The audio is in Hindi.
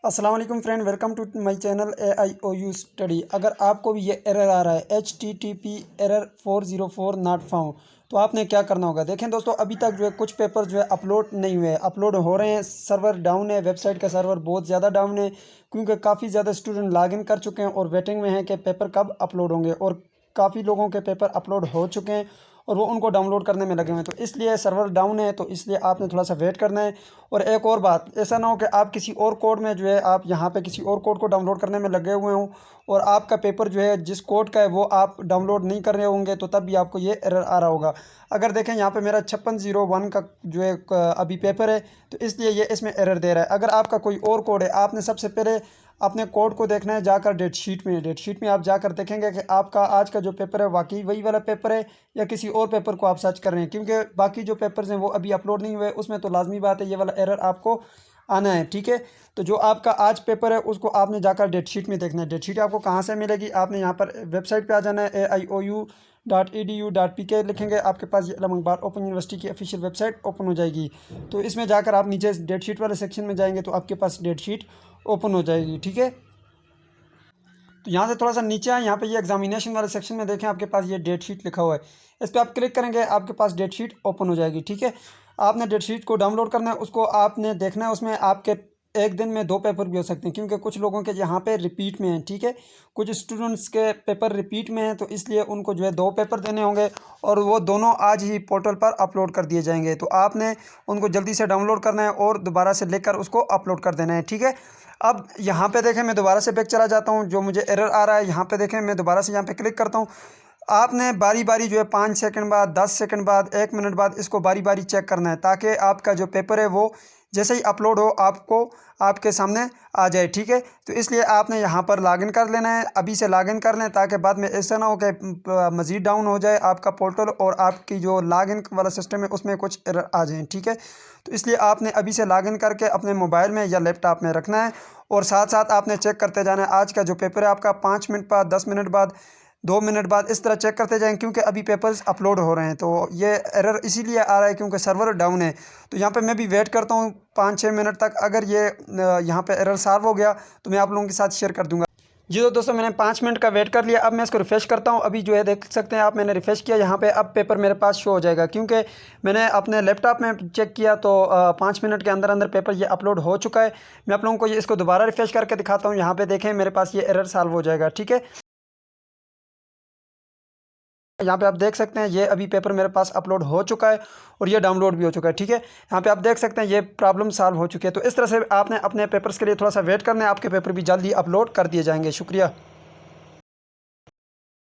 अस्सलाम वालेकुम friend, welcome to my channel AIOU study. अगर आपको भी ये एरर आ रहा है HTTP एरर 404 नॉट फाउंड, तो आपने क्या करना होगा। देखें दोस्तों, अभी तक जो है कुछ पेपर जो है अपलोड नहीं हुए, अपलोड हो रहे हैं। सर्वर डाउन है, वेबसाइट का सर्वर बहुत ज़्यादा डाउन है, क्योंकि काफ़ी ज़्यादा स्टूडेंट लॉगिन कर चुके हैं और वेटिंग में हैं कि पेपर कब अपलोड होंगे। और काफ़ी लोगों के पेपर अपलोड हो चुके हैं और वो उनको डाउनलोड करने में लगे हुए हैं, तो इसलिए सर्वर डाउन है, तो इसलिए आपने थोड़ा सा वेट करना है। और एक और बात, ऐसा ना हो कि आप किसी और कोड में जो है आप यहाँ पे किसी और कोड को डाउनलोड करने में लगे हुए हों और आपका पेपर जो है जिस कोड का है वो आप डाउनलोड नहीं कर रहे होंगे, तो तब भी आपको ये एरर आ रहा होगा। अगर देखें यहाँ पे मेरा 5601 का जो है अभी पेपर है, तो इसलिए ये इसमें एरर दे रहा है। अगर आपका कोई और कोड है, आपने सबसे पहले अपने कोड को देखना है जाकर डेट शीट में आप जाकर देखेंगे कि आपका आज का जो पेपर है वाकई वही वाला पेपर है या किसी और पेपर को आप सर्च कर रहे हैं, क्योंकि बाकी जो पेपर्स हैं वो अभी अपलोड नहीं हुए, उसमें तो लाजमी बात है ये वाला एरर आपको आना है। ठीक है, तो जो आपका आज पेपर है उसको आपने जाकर डेट शीट में देखना है। डेट शीट आपको कहाँ से मिलेगी, आपने यहाँ पर वेबसाइट पे आ जाना है AIOU.edu.pk लिखेंगे, आपके पास ये अलम इकबाल ओपन यूनिवर्सिटी की ऑफिशियल वेबसाइट ओपन हो जाएगी। तो इसमें जाकर आप नीचे डेट शीट वाले सेक्शन में जाएंगे तो आपके पास डेट शीट ओपन हो जाएगी। ठीक है, तो यहाँ से थोड़ा सा नीचे आए, यहाँ पे ये एग्जामिनेशन वाले सेक्शन में देखें, आपके पास ये डेट शीट लिखा हुआ है, इस पर आप क्लिक करेंगे, आपके पास डेट शीट ओपन हो जाएगी। ठीक है, आपने डेट शीट को डाउनलोड करना है, उसको आपने देखना है। उसमें आपके एक दिन में 2 पेपर भी हो सकते हैं, क्योंकि कुछ लोगों के यहाँ पे रिपीट में हैं। ठीक है, कुछ स्टूडेंट्स के पेपर रिपीट में हैं, तो इसलिए उनको जो है 2 पेपर देने होंगे और वो दोनों आज ही पोर्टल पर अपलोड कर दिए जाएंगे। तो आपने उनको जल्दी से डाउनलोड करना है और दोबारा से लेकर उसको अपलोड कर देना है। ठीक है, अब यहाँ पे देखें, मैं दोबारा से बैक चला जाता हूँ, जो मुझे एरर आ रहा है यहाँ पे देखें, मैं दोबारा से यहाँ पे क्लिक करता हूँ। आपने बारी बारी जो है 5 सेकंड बाद, 10 सेकंड बाद, 1 मिनट बाद इसको बारी बारी चेक करना है, ताकि आपका जो पेपर है वो जैसे ही अपलोड हो आपको आपके सामने आ जाए। ठीक है, तो इसलिए आपने यहाँ पर लॉगिन कर लेना है, अभी से लॉगिन कर लें, ताकि बाद में ऐसा ना हो कि मज़ीद डाउन हो जाए आपका पोर्टल और आपकी जो लॉगिन वाला सिस्टम है उसमें कुछ एरर आ जाए। ठीक है, तो इसलिए आपने अभी से लॉगिन करके अपने मोबाइल में या लैपटॉप में रखना है और साथ साथ आपने चेक करते जाना है। आज का जो पेपर है आपका 5 मिनट बाद, 10 मिनट बाद, 2 मिनट बाद इस तरह चेक करते जाएं, क्योंकि अभी पेपर्स अपलोड हो रहे हैं। तो ये एरर इसीलिए आ रहा है क्योंकि सर्वर डाउन है। तो यहाँ पे मैं भी वेट करता हूँ 5-6 मिनट तक। अगर ये यहाँ पे एरर सॉल्व हो गया तो मैं आप लोगों के साथ शेयर कर दूँगा। जी तो दोस्तों, मैंने 5 मिनट का वेट कर लिया। अब मैं इसको रिफ़्रेश करता हूँ। अभी जो है देख सकते हैं आप, मैंने रिफ़्रेश किया, यहाँ पे अब पेपर मेरे पास शो हो जाएगा, क्योंकि मैंने अपने लैपटॉप में चेक किया तो 5 मिनट के अंदर अंदर पेपर ये अपलोड हो चुका है। मैं आप लोगों को ये इसको दोबारा रिफ़्रेश करके दिखाता हूँ। यहाँ पे देखें, मेरे पास ये एरर सॉल्व हो जाएगा। ठीक है, यहाँ पे आप देख सकते हैं ये अभी पेपर मेरे पास अपलोड हो चुका है और ये डाउनलोड भी हो चुका है। ठीक है, यहाँ पे आप देख सकते हैं ये प्रॉब्लम सॉल्व हो चुकी है। तो इस तरह से आपने अपने पेपर्स के लिए थोड़ा सा वेट करना है, आपके पेपर भी जल्दी अपलोड कर दिए जाएंगे। शुक्रिया।